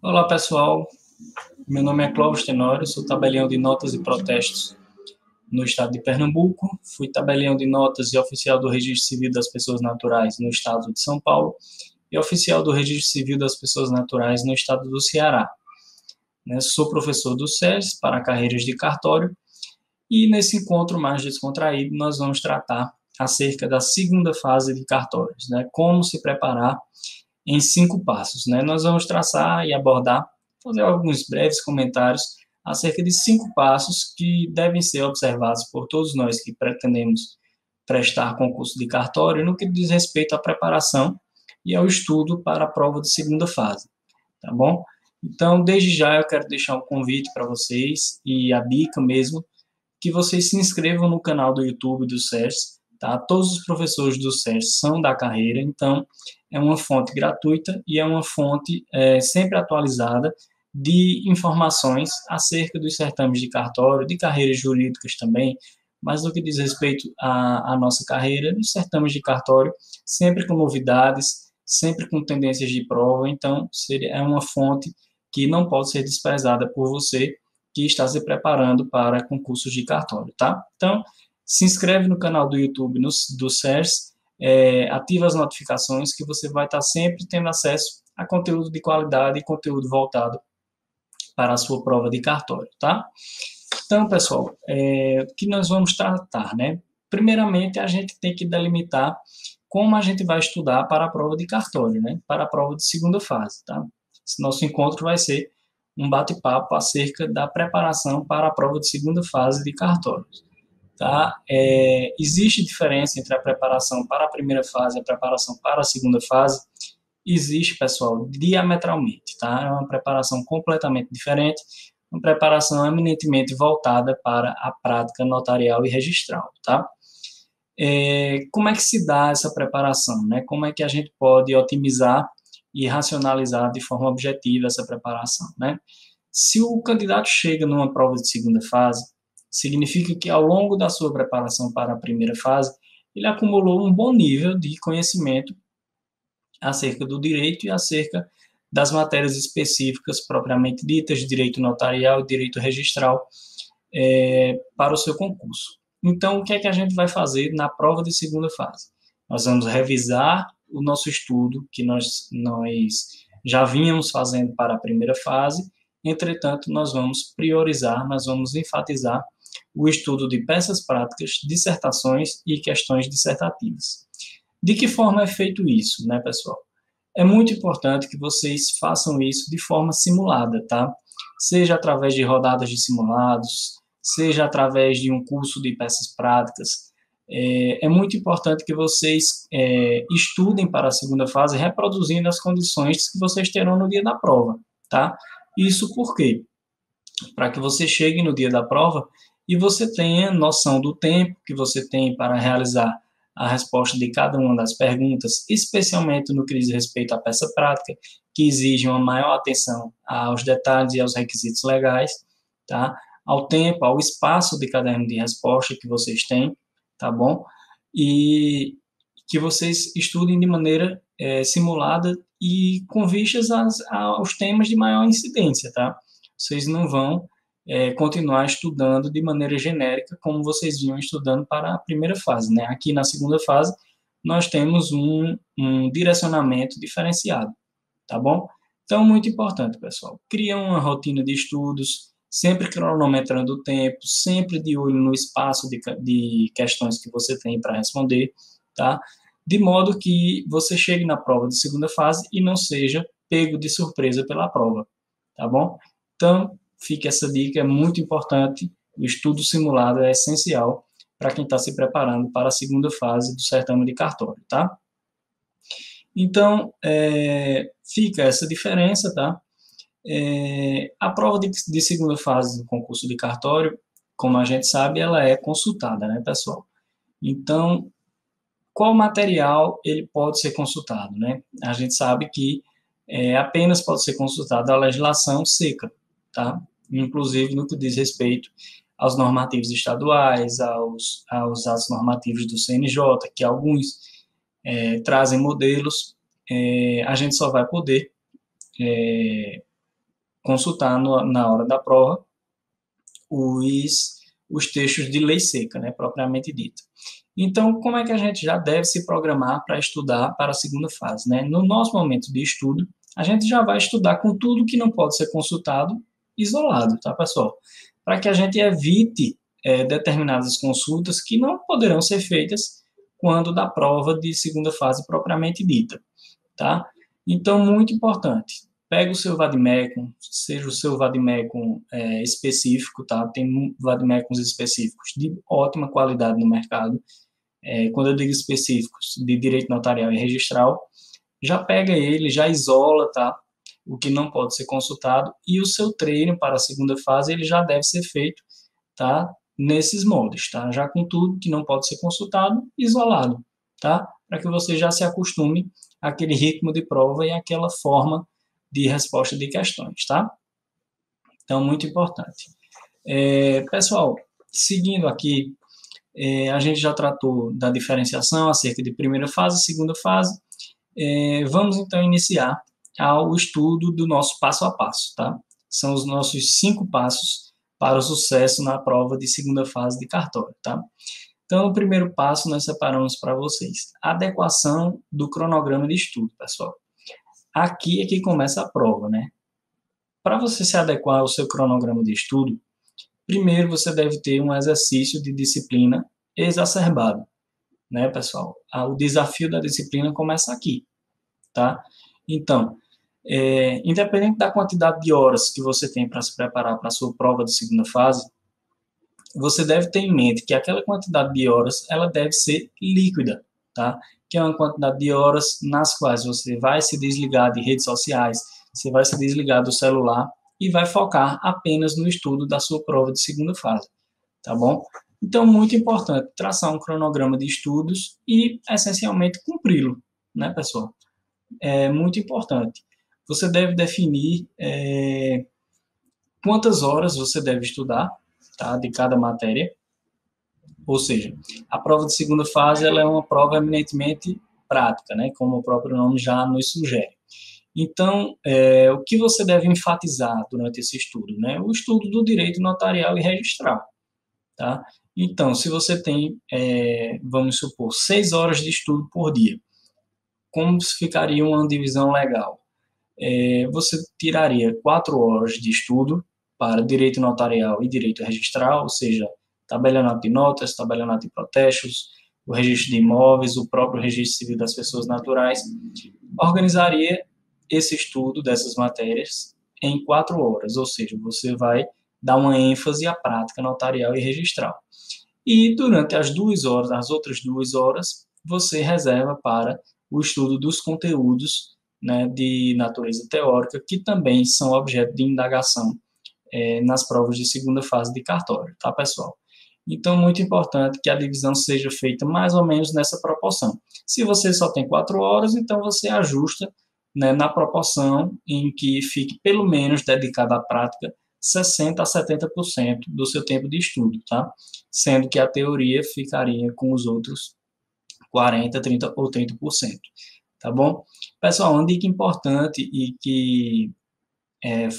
Olá pessoal, meu nome é Clóvis Tenório, sou tabelião de notas e protestos no estado de Pernambuco, fui tabelião de notas e oficial do Registro Civil das Pessoas Naturais no estado de São Paulo e oficial do Registro Civil das Pessoas Naturais no estado do Ceará. Sou professor do SES para carreiras de cartório e nesse encontro mais descontraído nós vamos tratar acerca da segunda fase de cartórios, como se preparar em 5 passos. Nós vamos traçar e abordar, fazer alguns breves comentários acerca de 5 passos que devem ser observados por todos nós que pretendemos prestar concurso de cartório no que diz respeito à preparação e ao estudo para a prova de segunda fase, tá bom? Então, desde já eu quero deixar um convite para vocês e a dica mesmo, que vocês se inscrevam no canal do YouTube do SES, tá? Todos os professores do SES são da carreira, então é uma fonte gratuita e é uma fonte sempre atualizada de informações acerca dos certames de cartório, de carreiras jurídicas também, mas no que diz respeito à nossa carreira, dos certames de cartório, sempre com novidades, sempre com tendências de prova, então é uma fonte que não pode ser desprezada por você que está se preparando para concursos de cartório, tá? Então, se inscreve no canal do YouTube do SES, ativa as notificações que você vai estar sempre tendo acesso a conteúdo de qualidade e conteúdo voltado para a sua prova de cartório, tá? Então, pessoal, o que nós vamos tratar, Primeiramente, a gente tem que delimitar como a gente vai estudar para a prova de cartório, Para a prova de segunda fase, tá? Esse nosso encontro vai ser um bate-papo acerca da preparação para a prova de segunda fase de cartórios. Tá? Existe diferença entre a preparação para a primeira fase e a preparação para a segunda fase? Existe, pessoal, diametralmente. Tá? É uma preparação completamente diferente, uma preparação eminentemente voltada para a prática notarial e registral. Tá? Como é que se dá essa preparação? Como é que a gente pode otimizar e racionalizar de forma objetiva essa preparação? Se o candidato chega numa prova de segunda fase, significa que ao longo da sua preparação para a primeira fase, ele acumulou um bom nível de conhecimento acerca do direito e acerca das matérias específicas propriamente ditas, de direito notarial e direito registral, para o seu concurso. Então, o que é que a gente vai fazer na prova de segunda fase? Nós vamos revisar o nosso estudo que nós já vínhamos fazendo para a primeira fase. Entretanto, nós vamos priorizar, nós vamos enfatizar o estudo de peças práticas, dissertações e questões dissertativas. De que forma é feito isso, pessoal? É muito importante que vocês façam isso de forma simulada, tá? Seja através de rodadas de simulados, seja através de um curso de peças práticas. É muito importante que vocês estudem para a segunda fase, reproduzindo as condições que vocês terão no dia da prova, tá? Isso por quê? Para que você chegue no dia da prova e você tenha noção do tempo que você tem para realizar a resposta de cada uma das perguntas, especialmente no que diz respeito à peça prática, que exige uma maior atenção aos detalhes e aos requisitos legais, tá? Ao tempo, ao espaço de caderno de resposta que vocês têm, tá bom? E que vocês estudem de maneira simulada e com vistas aos temas de maior incidência, tá? Vocês não vão continuar estudando de maneira genérica como vocês vinham estudando para a primeira fase, Aqui na segunda fase, nós temos um direcionamento diferenciado, tá bom? Então, muito importante, pessoal. Cria uma rotina de estudos, sempre cronometrando o tempo, sempre de olho no espaço de questões que você tem para responder, tá? De modo que você chegue na prova de segunda fase e não seja pego de surpresa pela prova, tá bom? Então, fica essa dica, é muito importante, o estudo simulado é essencial para quem está se preparando para a segunda fase do certame de cartório, tá? Então, fica essa diferença, tá? A prova de segunda fase do concurso de cartório, como a gente sabe, ela é consultada, pessoal? Então, qual material ele pode ser consultado, A gente sabe que apenas pode ser consultada a legislação seca, tá? Inclusive no que diz respeito aos normativos estaduais, aos atos normativos do CNJ, que alguns trazem modelos, a gente só vai poder consultar na hora da prova os textos de lei seca, né, propriamente dita. Então, como é que a gente já deve se programar para estudar para a segunda fase, né? No nosso momento de estudo, a gente já vai estudar com tudo que não pode ser consultado isolado, tá, pessoal? Para que a gente evite determinadas consultas que não poderão ser feitas quando da prova de segunda fase propriamente dita, tá? Então, muito importante, pega o seu vademecum, seja o seu vademecum específico, tá? Tem vademecums específicos de ótima qualidade no mercado. Quando eu digo específicos, de direito notarial e registral, já pega ele, já isola, tá? O que não pode ser consultado, e o seu treino para a segunda fase, ele já deve ser feito, tá? Nesses moldes, tá? Já com tudo que não pode ser consultado, isolado, tá? Para que você já se acostume àquele ritmo de prova e àquela forma de resposta de questões, tá? Então, muito importante. Pessoal, seguindo aqui, a gente já tratou da diferenciação acerca de primeira fase e segunda fase. Vamos, então, iniciar o estudo do nosso passo a passo, tá? São os nossos 5 passos para o sucesso na prova de segunda fase de cartório, tá? Então, o primeiro passo nós separamos para vocês. Adequação do cronograma de estudo, pessoal. Aqui é que começa a prova, né? Para você se adequar ao seu cronograma de estudo, primeiro você deve ter um exercício de disciplina exacerbado, né, pessoal? O desafio da disciplina começa aqui, tá? Então, independente da quantidade de horas que você tem para se preparar para a sua prova de segunda fase, você deve ter em mente que aquela quantidade de horas, ela deve ser líquida, tá? Que é uma quantidade de horas nas quais você vai se desligar de redes sociais, você vai se desligar do celular e vai focar apenas no estudo da sua prova de segunda fase, tá bom? Então, muito importante traçar um cronograma de estudos e, essencialmente, cumpri-lo, né, pessoal? É muito importante. Você deve definir quantas horas você deve estudar, tá, de cada matéria. Ou seja, a prova de segunda fase ela é uma prova eminentemente prática, né, como o próprio nome já nos sugere. Então, o que você deve enfatizar durante esse estudo? Né? O estudo do direito notarial e registral. Tá? Então, se você tem, vamos supor, 6 horas de estudo por dia, como ficaria uma divisão legal? Você tiraria 4 horas de estudo para direito notarial e direito registral, ou seja, tabelionato de notas, tabelionato de protestos, o registro de imóveis, o próprio registro civil das pessoas naturais. Organizaria esse estudo dessas matérias em 4 horas, ou seja, você vai dar uma ênfase à prática notarial e registral. E durante as 2 horas, as outras 2 horas, você reserva para o estudo dos conteúdos, né, de natureza teórica, que também são objeto de indagação nas provas de segunda fase de cartório, tá, pessoal? Então, muito importante que a divisão seja feita mais ou menos nessa proporção. Se você só tem 4 horas, então você ajusta, né, na proporção em que fique pelo menos dedicado à prática 60% a 70% do seu tempo de estudo, tá? Sendo que a teoria ficaria com os outros 40%, 30% ou 30%, tá bom? Pessoal, uma dica importante e que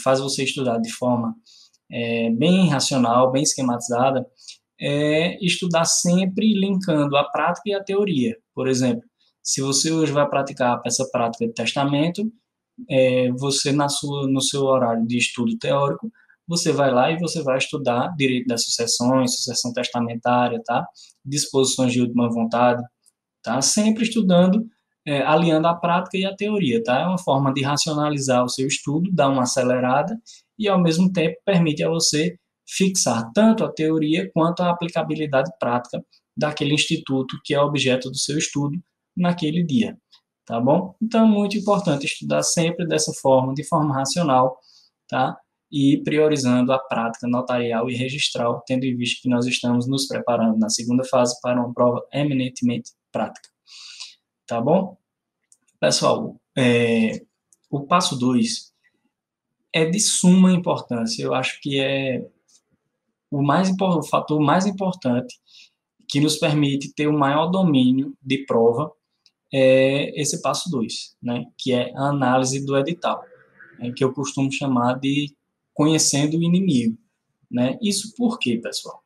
faz você estudar de forma bem racional, bem esquematizada, estudar sempre linkando a prática e a teoria. Por exemplo, se você hoje vai praticar essa prática de testamento, você no seu horário de estudo teórico, você vai lá e você vai estudar direito das sucessões, sucessão testamentária, tá? Disposições de última vontade, tá? Sempre estudando, aliando a prática e a teoria, tá? É uma forma de racionalizar o seu estudo, dar uma acelerada e, ao mesmo tempo, permite a você fixar tanto a teoria quanto a aplicabilidade prática daquele instituto que é objeto do seu estudo naquele dia, tá bom? Então, é muito importante estudar sempre dessa forma, de forma racional, tá? E priorizando a prática notarial e registral, tendo em vista que nós estamos nos preparando na segunda fase para uma prova eminentemente prática, tá bom? Pessoal, o passo 2 é de suma importância, eu acho que é o fator mais importante que nos permite ter o maior domínio de prova, esse passo 2, né, que é a análise do edital, que eu costumo chamar de conhecendo o inimigo, né? Isso por quê, pessoal?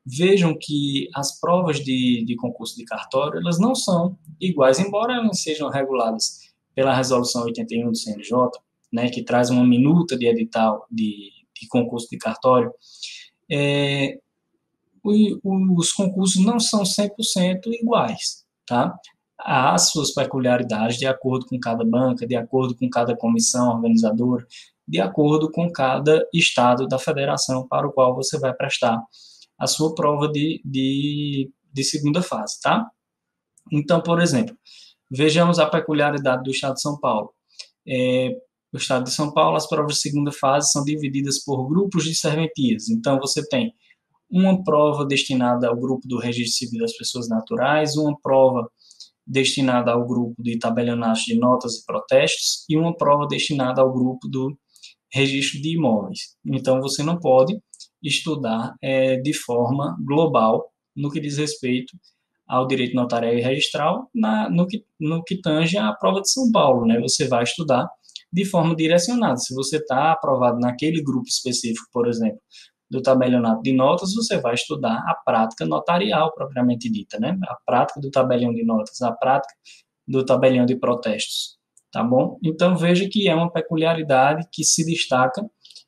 Vejam que as provas de concurso de cartório, elas não são iguais, embora elas sejam reguladas pela Resolução 81 do CNJ, né, que traz uma minuta de edital de concurso de cartório. Os concursos não são 100% iguais, tá? Há as suas peculiaridades de acordo com cada banca, de acordo com cada comissão organizadora, de acordo com cada estado da federação para o qual você vai prestar a sua prova de segunda fase, tá? Então, por exemplo, vejamos a peculiaridade do estado de São Paulo. No estado de São Paulo, as provas de segunda fase são divididas por grupos de serventias. Então, você tem uma prova destinada ao grupo do Registro Civil das Pessoas Naturais, uma prova destinada ao grupo de tabelionato de notas e protestos e uma prova destinada ao grupo do Registro de Imóveis. Então, você não pode estudar de forma global no que diz respeito ao direito notarial e registral, no que tange à prova de São Paulo, né? Você vai estudar de forma direcionada. Se você está aprovado naquele grupo específico, por exemplo, do tabelionato de notas, você vai estudar a prática notarial propriamente dita, né? A prática do tabelião de notas, a prática do tabelião de protestos, tá bom? Então, veja que é uma peculiaridade que se destaca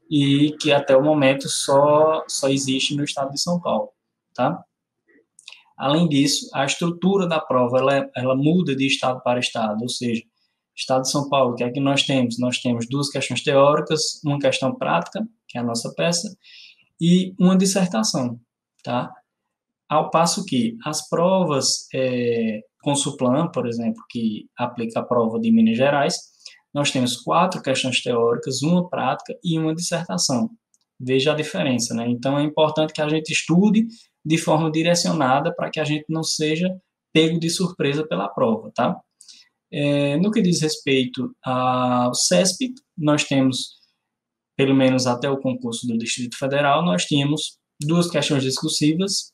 e que até o momento só existe no estado de São Paulo, tá? Além disso, a estrutura da prova, ela muda de estado para estado, ou seja, estado de São Paulo, o que é que nós temos? Nós temos 2 questões teóricas, uma questão prática, que é a nossa peça, e uma dissertação, tá? Ao passo que as provas Consulplan, por exemplo, que aplica a prova de Minas Gerais, nós temos 4 questões teóricas, uma prática e uma dissertação. Veja a diferença, né? Então, é importante que a gente estude de forma direcionada para que a gente não seja pego de surpresa pela prova, tá? No que diz respeito ao CESP, nós temos, pelo menos até o concurso do Distrito Federal, nós tínhamos 2 questões discursivas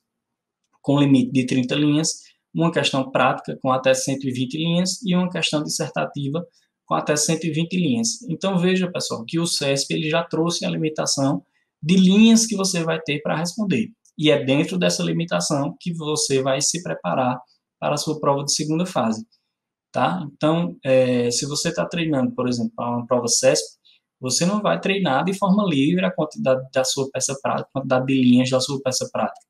com limite de 30 linhas, uma questão prática com até 120 linhas e uma questão dissertativa com até 120 linhas. Então, veja, pessoal, que o CESP ele já trouxe a limitação de linhas que você vai ter para responder. E é dentro dessa limitação que você vai se preparar para a sua prova de segunda fase, tá? Então, se você está treinando, por exemplo, para uma prova CESP, você não vai treinar de forma livre a quantidade da sua peça prática, a quantidade de linhas da sua peça prática,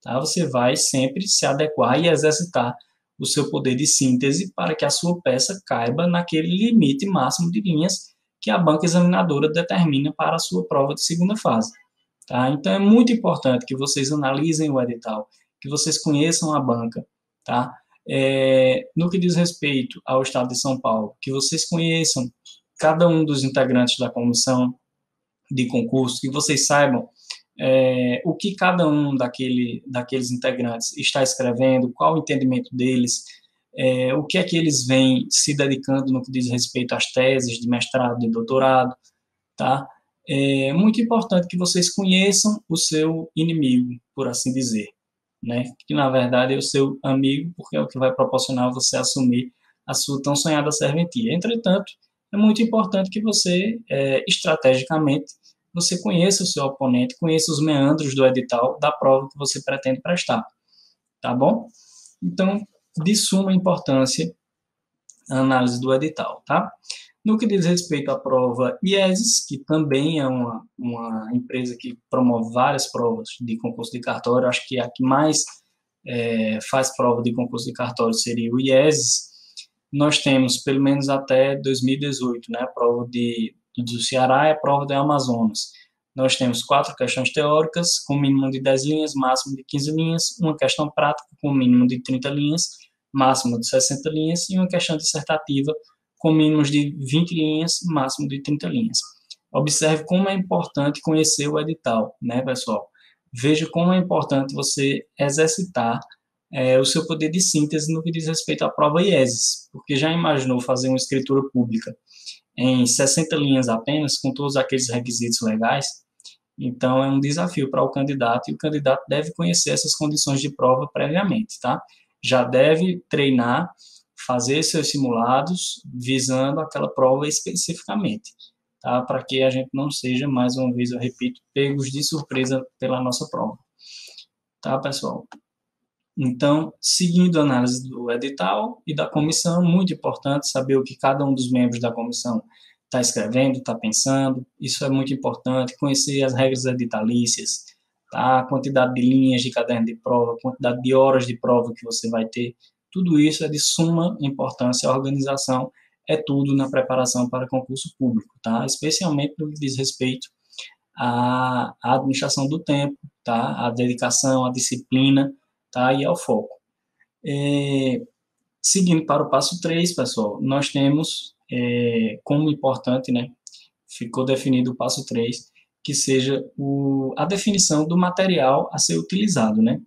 tá? Você vai sempre se adequar e exercitar o seu poder de síntese para que a sua peça caiba naquele limite máximo de linhas que a banca examinadora determina para a sua prova de segunda fase, tá? Então, é muito importante que vocês analisem o edital, que vocês conheçam a banca, tá? No que diz respeito ao estado de São Paulo, que vocês conheçam cada um dos integrantes da comissão de concurso, que vocês saibam o que cada um daqueles integrantes está escrevendo, qual o entendimento deles, o que é que eles vêm se dedicando no que diz respeito às teses de mestrado e doutorado, tá? É muito importante que vocês conheçam o seu inimigo, por assim dizer, né? Que na verdade é o seu amigo, porque é o que vai proporcionar você assumir a sua tão sonhada serventia. Entretanto, é muito importante que você, estrategicamente, você conheça o seu oponente, conheça os meandros do edital da prova que você pretende prestar, tá bom? Então, de suma importância a análise do edital, tá? No que diz respeito à prova IESES, que também é uma empresa que promove várias provas de concurso de cartório, acho que a que mais faz prova de concurso de cartório seria o IESES. Nós temos, pelo menos até 2018, né, a prova do Ceará e a prova do Amazonas. Nós temos 4 questões teóricas, com mínimo de 10 linhas, máximo de 15 linhas, uma questão prática, com mínimo de 30 linhas, máximo de 60 linhas, e uma questão dissertativa, com mínimos de 20 linhas, máximo de 30 linhas. Observe como é importante conhecer o edital, né, pessoal? Veja como é importante você exercitar o seu poder de síntese no que diz respeito à prova IESES, porque já imaginou fazer uma escritura pública em 60 linhas apenas, com todos aqueles requisitos legais? Então, é um desafio para o candidato, e o candidato deve conhecer essas condições de prova previamente, tá? Já deve treinar, fazer seus simulados, visando aquela prova especificamente, tá? Para que a gente não seja, mais uma vez, eu repito, pegos de surpresa pela nossa prova, tá, pessoal? Então, seguindo a análise do edital e da comissão, muito importante saber o que cada um dos membros da comissão está escrevendo, está pensando, isso é muito importante, conhecer as regras editalícias, tá? A quantidade de linhas de caderno de prova, a quantidade de horas de prova que você vai ter, tudo isso é de suma importância, a organização é tudo na preparação para concurso público, tá? Especialmente no que diz respeito à administração do tempo, tá? A dedicação, a disciplina, tá? E ao foco. Seguindo para o passo 3, pessoal, nós temos como importante, né? Ficou definido o passo 3, que seja a definição do material a ser utilizado, né?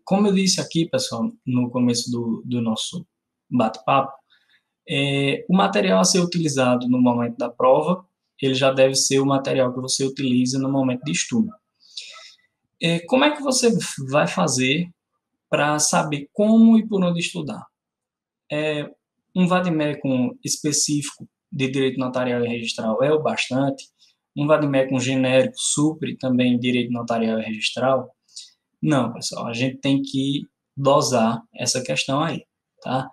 Como eu disse aqui, pessoal, no começo do nosso bate-papo, o material a ser utilizado no momento da prova, ele já deve ser o material que você utiliza no momento de estudo. Como é que você vai fazer para saber como e por onde estudar? Um vade-mecum específico de direito notarial e registral é o bastante? Um vade-mecum genérico supre também direito notarial e registral? Não, pessoal, a gente tem que dosar essa questão aí, tá?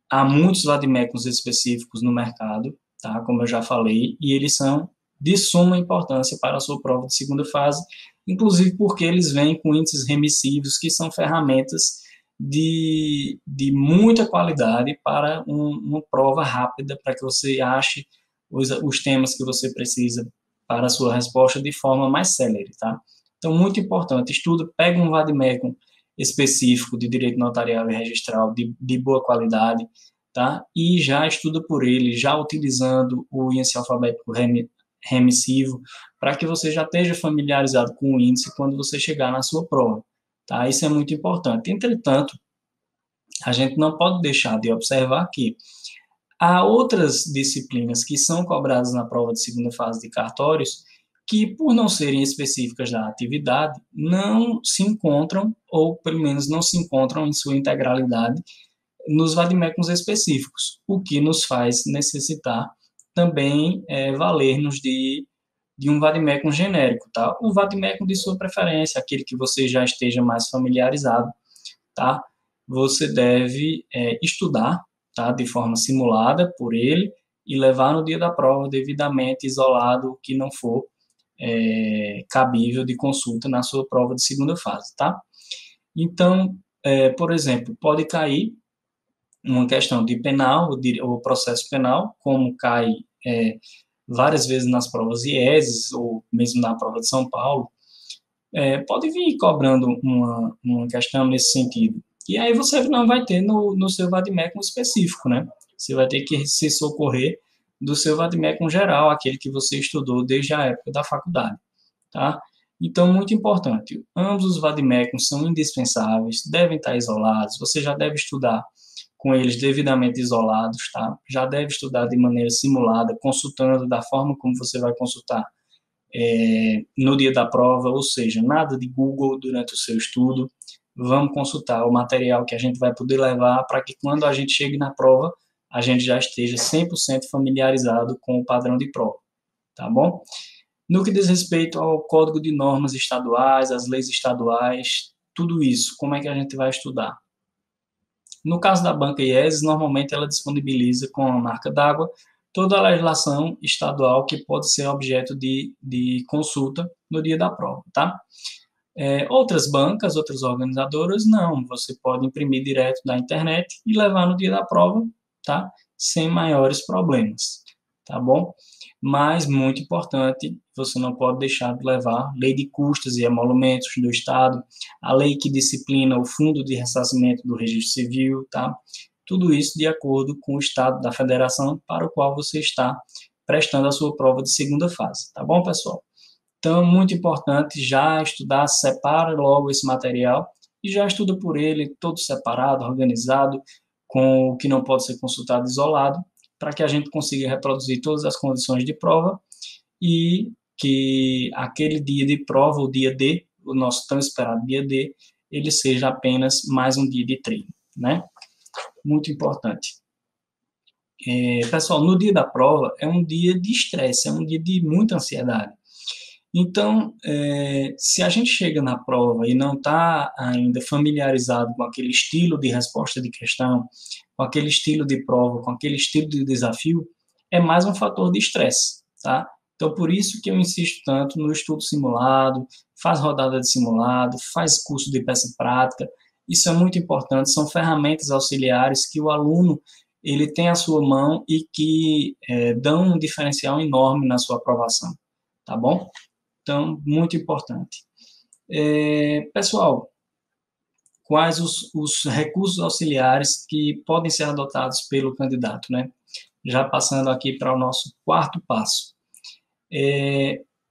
Há muitos vade-mecums específicos no mercado, tá? Como eu já falei, e eles são de suma importância para a sua prova de segunda fase, inclusive porque eles vêm com índices remissivos, que são ferramentas de muita qualidade para uma prova rápida, para que você ache os temas que você precisa para a sua resposta de forma mais célere, tá? Então, muito importante, estuda, pega um vade-mecum específico de direito notarial e registral de boa qualidade, tá? E já estuda por ele, já utilizando o índice alfabético remissivo, para que você já esteja familiarizado com o índice quando você chegar na sua prova, tá? Isso é muito importante. Entretanto, a gente não pode deixar de observar que há outras disciplinas que são cobradas na prova de segunda fase de cartórios que, por não serem específicas da atividade, não se encontram, ou pelo menos não se encontram em sua integralidade, nos vade-mecums específicos, o que nos faz necessitar também valer-nos de um vade-mecum genérico, tá? O vade-mecum de sua preferência, aquele que você já esteja mais familiarizado, tá? Você deve estudar, tá? De forma simulada por ele e levar no dia da prova devidamente isolado o que não for cabível de consulta na sua prova de segunda fase, tá? Então, por exemplo, pode cair uma questão de penal, ou processo penal, como cai várias vezes nas provas IESES, ou mesmo na prova de São Paulo, pode vir cobrando uma questão nesse sentido. E aí você não vai ter no seu vade-mecum específico, né? Você vai ter que se socorrer do seu vade-mecum geral, aquele que você estudou desde a época da faculdade, tá? Então, muito importante, ambos os vade-mecums são indispensáveis, devem estar isolados, você já deve estudar com eles devidamente isolados, tá? Já deve estudar de maneira simulada, consultando da forma como você vai consultar no dia da prova, ou seja, nada de Google durante o seu estudo. Vamos consultar o material que a gente vai poder levar para que quando a gente chegue na prova, a gente já esteja 100% familiarizado com o padrão de prova, tá bom? No que diz respeito ao Código de Normas Estaduais, as leis estaduais, tudo isso, como é que a gente vai estudar? No caso da banca IESES, normalmente ela disponibiliza com a marca d'água toda a legislação estadual que pode ser objeto de consulta no dia da prova, tá? Outras bancas, outras organizadoras, não. Você pode imprimir direto da internet e levar no dia da prova, tá? Sem maiores problemas, tá bom? Mas, muito importante, você não pode deixar de levar lei de custas e emolumentos do Estado, a lei que disciplina o Fundo de Ressarcimento do Registro Civil, tá? Tudo isso de acordo com o Estado da Federação para o qual você está prestando a sua prova de segunda fase, tá bom, pessoal? Então, muito importante já estudar, separa logo esse material e já estuda por ele, todo separado, organizado, com o que não pode ser consultado isolado, para que a gente consiga reproduzir todas as condições de prova e que aquele dia de prova, o dia D, o nosso tão esperado dia D, ele seja apenas mais um dia de treino, né? Muito importante. Pessoal, no dia da prova é um dia de estresse, é um dia de muita ansiedade. Então, se a gente chega na prova e não está ainda familiarizado com aquele estilo de resposta de questão, com aquele estilo de prova, com aquele estilo de desafio, é mais um fator de estresse, tá? Então, por isso que eu insisto tanto no estudo simulado, faz rodada de simulado, faz curso de peça prática. Isso é muito importante, são ferramentas auxiliares que o aluno ele tem à sua mão e que dão um diferencial enorme na sua aprovação, tá bom? Então, muito importante. Pessoal, quais os recursos auxiliares que podem ser adotados pelo candidato, né? Já passando aqui para o nosso quarto passo.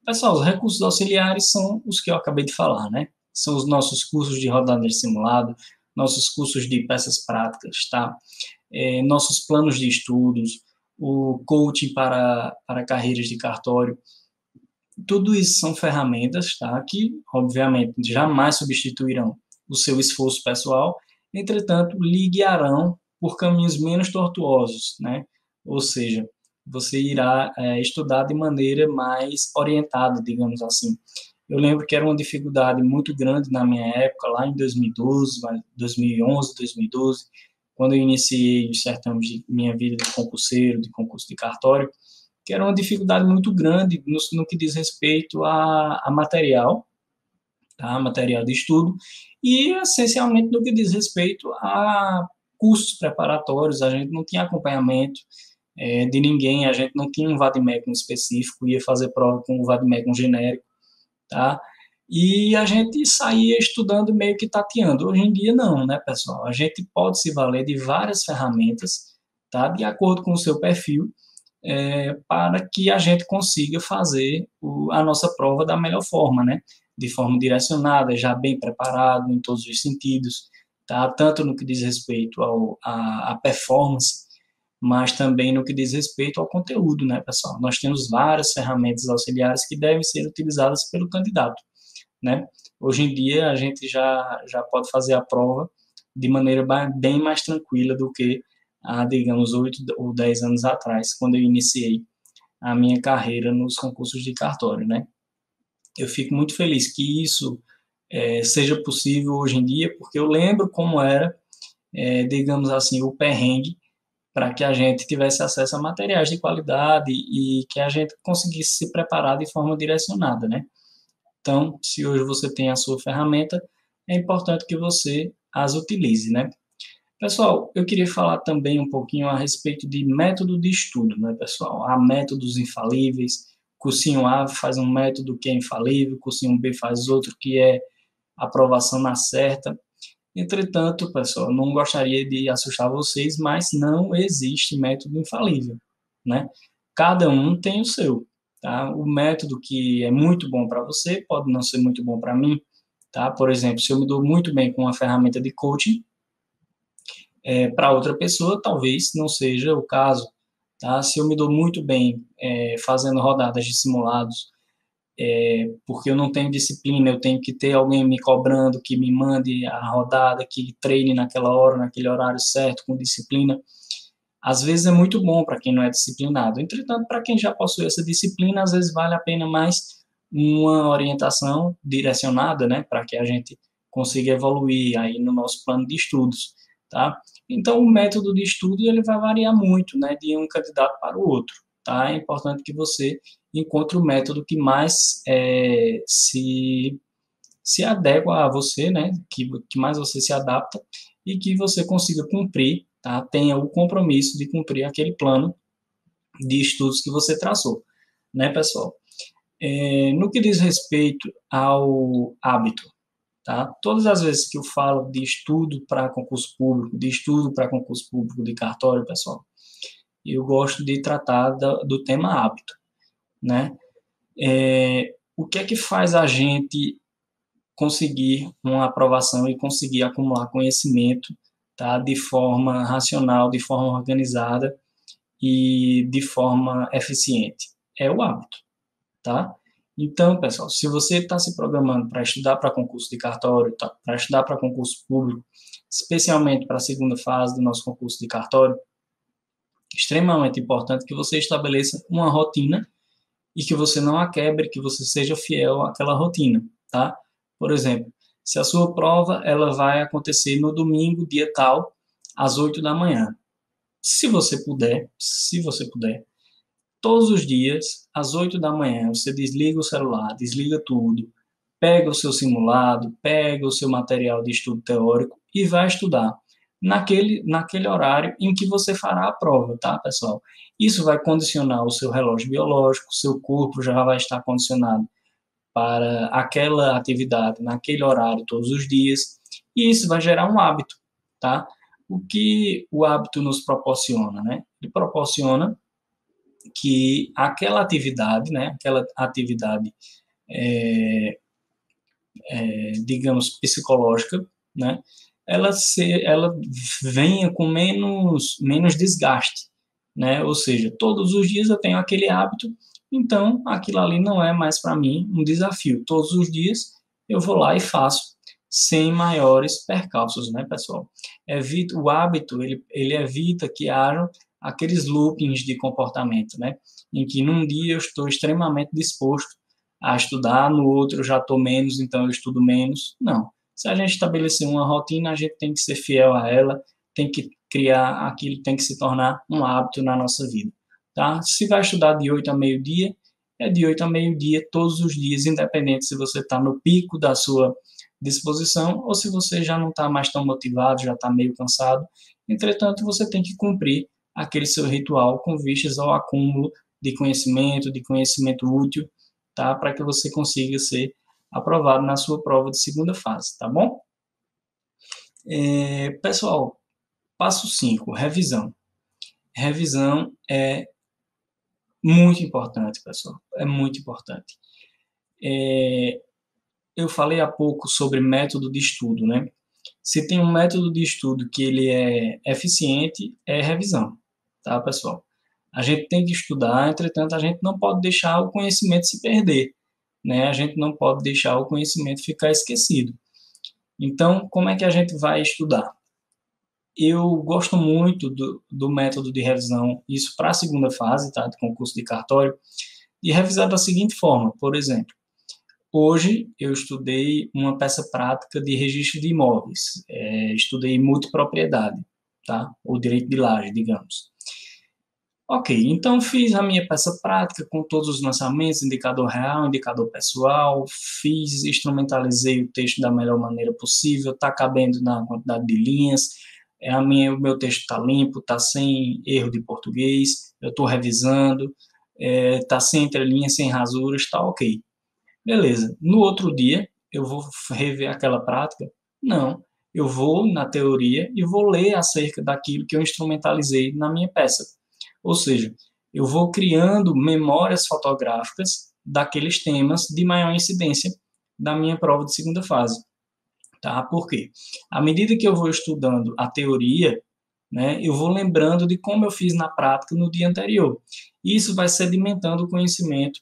Pessoal, os recursos auxiliares são os que eu acabei de falar, né? São os nossos cursos de rodada de simulado, nossos cursos de peças práticas, tá? Nossos planos de estudos, o coaching para carreiras de cartório. Tudo isso são ferramentas, tá? Que, obviamente, jamais substituirão o seu esforço pessoal, entretanto, lhe guiarão por caminhos menos tortuosos, né? Ou seja, você irá estudar de maneira mais orientada, digamos assim. Eu lembro que era uma dificuldade muito grande na minha época, lá em 2012, 2011, 2012, quando eu iniciei os certames de minha vida de concurseiro, de concurso de cartório, que era uma dificuldade muito grande no que diz respeito a material, tá? Material de estudo, e essencialmente no que diz respeito a cursos preparatórios, a gente não tinha acompanhamento de ninguém, a gente não tinha um vademecum específico, ia fazer prova com o vademecum genérico, tá? E a gente saía estudando meio que tateando. Hoje em dia não, né, pessoal? A gente pode se valer de várias ferramentas, tá? De acordo com o seu perfil, para que a gente consiga fazer a nossa prova da melhor forma, né? De forma direcionada, já bem preparado em todos os sentidos, tá? Tanto no que diz respeito à performance, mas também no que diz respeito ao conteúdo, né, pessoal? Nós temos várias ferramentas auxiliares que devem ser utilizadas pelo candidato, né? Hoje em dia, a gente já pode fazer a prova de maneira bem mais tranquila do que há, digamos, 8 ou 10 anos atrás, quando eu iniciei a minha carreira nos concursos de cartório, né? Eu fico muito feliz que isso seja possível hoje em dia, porque eu lembro como era, digamos assim, o perrengue para que a gente tivesse acesso a materiais de qualidade e que a gente conseguisse se preparar de forma direcionada, né? Então, se hoje você tem a sua ferramenta, é importante que você as utilize, né? Pessoal, eu queria falar também um pouquinho a respeito de método de estudo, né, pessoal? Há métodos infalíveis. Cursinho A faz um método que é infalível, cursinho B faz outro que é aprovação na certa. Entretanto, pessoal, não gostaria de assustar vocês, mas não existe método infalível, né? Cada um tem o seu, tá? O método que é muito bom para você pode não ser muito bom para mim, tá? Por exemplo, se eu me dou muito bem com uma ferramenta de coaching, para outra pessoa talvez não seja o caso, tá? Se eu me dou muito bem fazendo rodadas de simulados, porque eu não tenho disciplina, eu tenho que ter alguém me cobrando, que me mande a rodada, que treine naquela hora, naquele horário certo, com disciplina. Às vezes é muito bom para quem não é disciplinado. Entretanto, para quem já possui essa disciplina, às vezes vale a pena mais uma orientação direcionada, né, para que a gente consiga evoluir aí no nosso plano de estudos, tá? Então, o método de estudo ele vai variar muito, né, de um candidato para o outro, tá? É importante que você encontre o método que mais se adequa a você, né, que mais você se adapta e que você consiga cumprir, tá? Tenha o compromisso de cumprir aquele plano de estudos que você traçou, né, pessoal? No que diz respeito ao hábito, tá? Todas as vezes que eu falo de estudo para concurso público, de estudo para concurso público de cartório, pessoal, eu gosto de tratar do tema hábito, né? O que é que faz a gente conseguir uma aprovação e conseguir acumular conhecimento, tá? De forma racional, de forma organizada e de forma eficiente? É o hábito, tá? Então, pessoal, se você está se programando para estudar para concurso de cartório, tá? Para estudar para concurso público, especialmente para a segunda fase do nosso concurso de cartório, extremamente importante que você estabeleça uma rotina e que você não a quebre, que você seja fiel àquela rotina, tá? Por exemplo, se a sua prova ela vai acontecer no domingo, dia tal, às 8 da manhã. Se você puder, todos os dias, às 8 da manhã, você desliga o celular, desliga tudo, pega o seu simulado, pega o seu material de estudo teórico e vai estudar naquele horário em que você fará a prova, tá, pessoal? Isso vai condicionar o seu relógio biológico, o seu corpo já vai estar condicionado para aquela atividade naquele horário todos os dias, e isso vai gerar um hábito, tá? O que o hábito nos proporciona, né? Ele proporciona que aquela atividade, né, aquela atividade, digamos, psicológica, né, ela venha com menos desgaste, né, ou seja, todos os dias eu tenho aquele hábito, então aquilo ali não é mais para mim um desafio, todos os dias eu vou lá e faço, sem maiores percalços, né, pessoal? O hábito, ele evita que hajam aqueles loopings de comportamento, né, em que num dia eu estou extremamente disposto a estudar, no outro eu já estou menos, então eu estudo menos. Não. Se a gente estabelecer uma rotina, a gente tem que ser fiel a ela, tem que criar aquilo, tem que se tornar um hábito na nossa vida. Tá? Se vai estudar de 8 a meio-dia, é de 8 a meio-dia todos os dias, independente se você está no pico da sua disposição ou se você já não está mais tão motivado, já está meio cansado. Entretanto, você tem que cumprir aquele seu ritual com vistas ao acúmulo de conhecimento útil, tá? Para que você consiga ser aprovado na sua prova de segunda fase, tá bom? Pessoal, passo 5, revisão. Revisão é muito importante, pessoal, é muito importante. Eu falei há pouco sobre método de estudo, né? Se tem um método de estudo que ele é eficiente, é revisão, tá, pessoal? A gente tem que estudar, entretanto, a gente não pode deixar o conhecimento se perder, né? A gente não pode deixar o conhecimento ficar esquecido. Então, como é que a gente vai estudar? Eu gosto muito do método de revisão, isso para a segunda fase, tá, de concurso de cartório, e revisar da seguinte forma, por exemplo, hoje eu estudei uma peça prática de registro de imóveis, estudei multipropriedade, tá, ou direito de laje, digamos. Ok, então fiz a minha peça prática com todos os lançamentos, indicador real, indicador pessoal, instrumentalizei o texto da melhor maneira possível, está cabendo na quantidade de linhas, o meu texto está limpo, está sem erro de português, eu estou revisando, está sem entrelinhas, sem rasuras, está ok. Beleza, no outro dia eu vou rever aquela prática? Não, eu vou na teoria e vou ler acerca daquilo que eu instrumentalizei na minha peça. Ou seja, eu vou criando memórias fotográficas daqueles temas de maior incidência da minha prova de segunda fase. Tá? Por quê? À medida que eu vou estudando a teoria, né, eu vou lembrando de como eu fiz na prática no dia anterior. Isso vai sedimentando o conhecimento,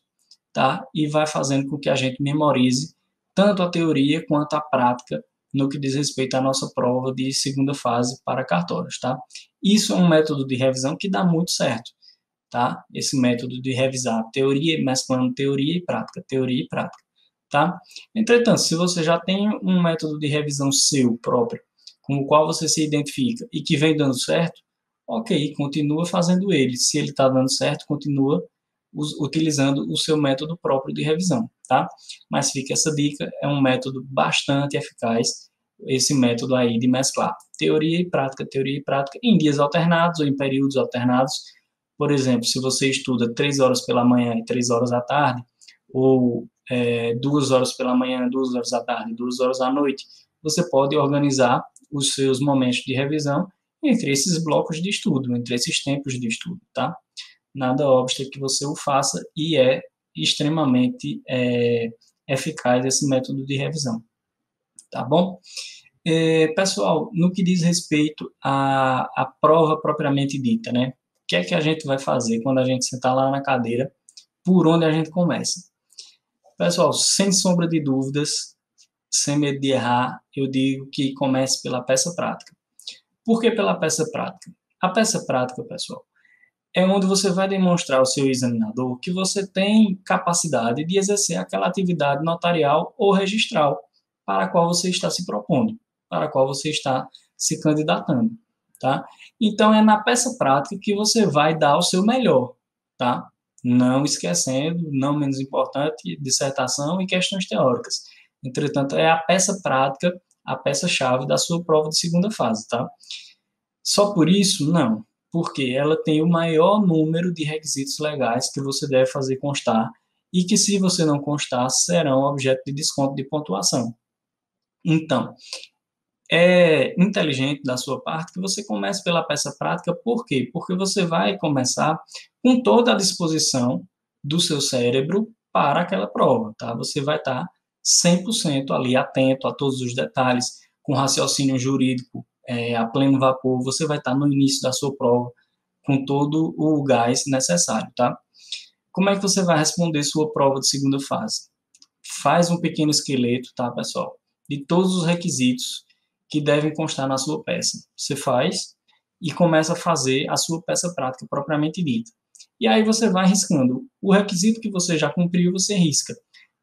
tá? E vai fazendo com que a gente memorize tanto a teoria quanto a prática no que diz respeito à nossa prova de segunda fase para cartórios, tá? Isso é um método de revisão que dá muito certo, tá? Esse método de revisar teoria, mesclando teoria e prática, tá? Entretanto, se você já tem um método de revisão seu próprio, com o qual você se identifica e que vem dando certo, ok, continua fazendo ele. Se ele está dando certo, continua utilizando o seu método próprio de revisão, tá? Mas fica essa dica, é um método bastante eficaz, esse método aí de mesclar teoria e prática em dias alternados ou em períodos alternados. Por exemplo, se você estuda 3 horas pela manhã e 3 horas à tarde, ou 2 horas pela manhã, 2 horas à tarde, 2 horas à noite, você pode organizar os seus momentos de revisão entre esses blocos de estudo, entre esses tempos de estudo, tá? Nada obsta que você o faça e é extremamente eficaz esse método de revisão, tá bom? Pessoal, no que diz respeito à prova propriamente dita, né? O que é que a gente vai fazer quando a gente sentar lá na cadeira? Por onde a gente começa? Pessoal, sem sombra de dúvidas, sem medo de errar, eu digo que comece pela peça prática. Por que pela peça prática? A peça prática, pessoal, é onde você vai demonstrar ao seu examinador que você tem capacidade de exercer aquela atividade notarial ou registral para a qual você está se propondo, para a qual você está se candidatando, tá? Então, é na peça prática que você vai dar o seu melhor, tá? Não esquecendo, não menos importante, dissertação e questões teóricas. Entretanto, é a peça prática, a peça-chave da sua prova de segunda fase, tá? Só por isso, não, porque ela tem o maior número de requisitos legais que você deve fazer constar e que, se você não constar, serão objeto de desconto de pontuação. Então, é inteligente da sua parte que você comece pela peça prática, por quê? Porque você vai começar com toda a disposição do seu cérebro para aquela prova, tá? Você vai estar 100% ali atento a todos os detalhes, com raciocínio jurídico a pleno vapor, você vai estar no início da sua prova com todo o gás necessário, tá? Como é que você vai responder sua prova de segunda fase? Faz um pequeno esqueleto, tá, pessoal? De todos os requisitos que devem constar na sua peça. Você faz e começa a fazer a sua peça prática propriamente dita. E aí você vai riscando. O requisito que você já cumpriu, você risca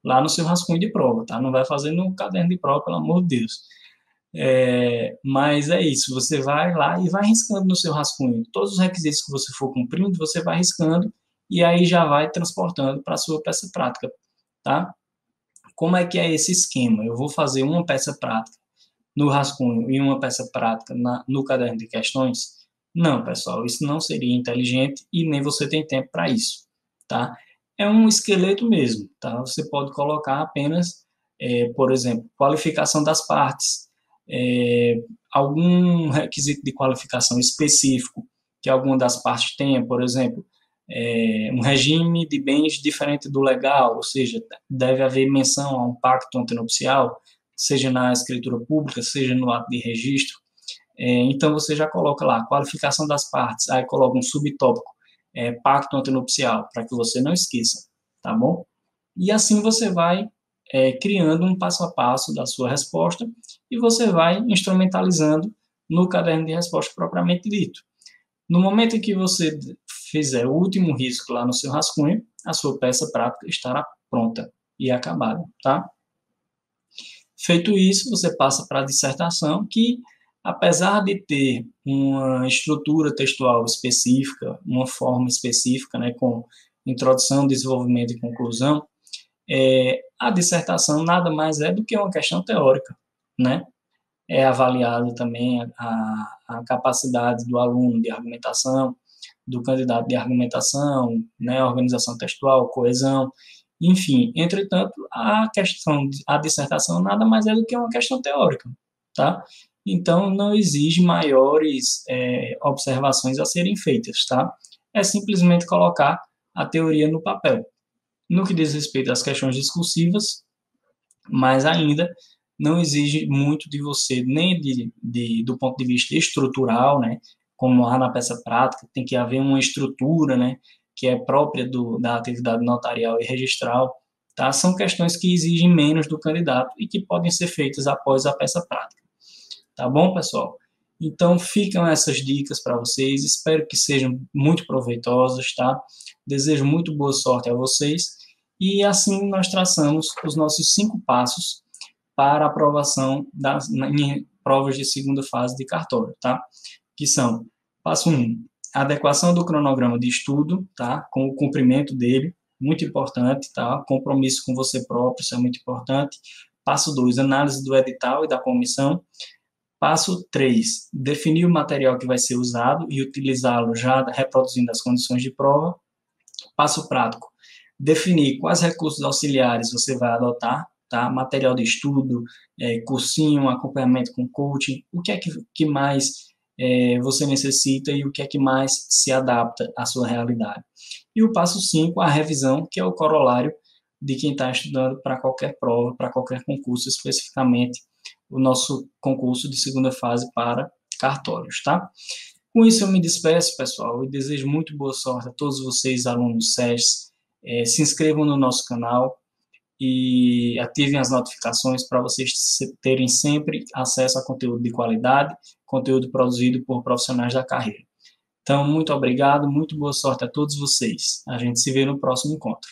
lá no seu rascunho de prova, tá? Não vai fazer no caderno de prova, pelo amor de Deus. Mas é isso, você vai lá e vai riscando no seu rascunho. Todos os requisitos que você for cumprindo, você vai riscando e aí já vai transportando para a sua peça prática, tá? Como é que é esse esquema? Eu vou fazer uma peça prática no rascunho e uma peça prática no caderno de questões? Não, pessoal, isso não seria inteligente e nem você tem tempo para isso, tá? É um esqueleto mesmo, tá? Você pode colocar apenas, por exemplo, qualificação das partes, algum requisito de qualificação específico que alguma das partes tenha, por exemplo, um regime de bens diferente do legal, ou seja, deve haver menção a um pacto antenupcial, seja na escritura pública, seja no ato de registro. Então, você já coloca lá, qualificação das partes, aí coloca um subtópico, pacto antenupcial, para que você não esqueça, tá bom? E assim você vai criando um passo a passo da sua resposta e você vai instrumentalizando no caderno de resposta propriamente dito. No momento em que você fizer o último risco lá no seu rascunho, a sua peça prática estará pronta e acabada, tá? Feito isso, você passa para a dissertação, que, apesar de ter uma estrutura textual específica, uma forma específica, né, com introdução, desenvolvimento e conclusão, a dissertação nada mais é do que uma questão teórica, né? É avaliado também a capacidade do aluno de argumentação, do candidato de argumentação, né, organização textual, coesão, enfim. Entretanto, a dissertação nada mais é do que uma questão teórica, tá? Então, não exige maiores observações a serem feitas, tá? É simplesmente colocar a teoria no papel. No que diz respeito às questões discursivas, mas ainda não exige muito de você, nem do ponto de vista estrutural, né, como há na peça prática, tem que haver uma estrutura, né, que é própria da atividade notarial e registral, tá? São questões que exigem menos do candidato e que podem ser feitas após a peça prática. Tá bom, pessoal? Então, ficam essas dicas para vocês, espero que sejam muito proveitosas, tá? Desejo muito boa sorte a vocês e assim nós traçamos os nossos 5 passos para a aprovação em provas de segunda fase de cartório, tá? Que são, passo 1, adequação do cronograma de estudo, tá? Com o cumprimento dele, muito importante, tá? Compromisso com você próprio, isso é muito importante. Passo 2, análise do edital e da comissão. Passo 3, definir o material que vai ser usado e utilizá-lo já reproduzindo as condições de prova. Passo prático, definir quais recursos auxiliares você vai adotar, tá? Material de estudo, cursinho, acompanhamento com coaching, o que é que mais você necessita e o que é que mais se adapta à sua realidade. E o passo 5, a revisão, que é o corolário de quem está estudando para qualquer prova, para qualquer concurso, especificamente o nosso concurso de segunda fase para cartórios, tá? Com isso eu me despeço, pessoal, e desejo muito boa sorte a todos vocês, alunos SES. Se inscrevam no nosso canal e ativem as notificações para vocês terem sempre acesso a conteúdo de qualidade, conteúdo produzido por profissionais da carreira. Então, muito obrigado, muito boa sorte a todos vocês. A gente se vê no próximo encontro.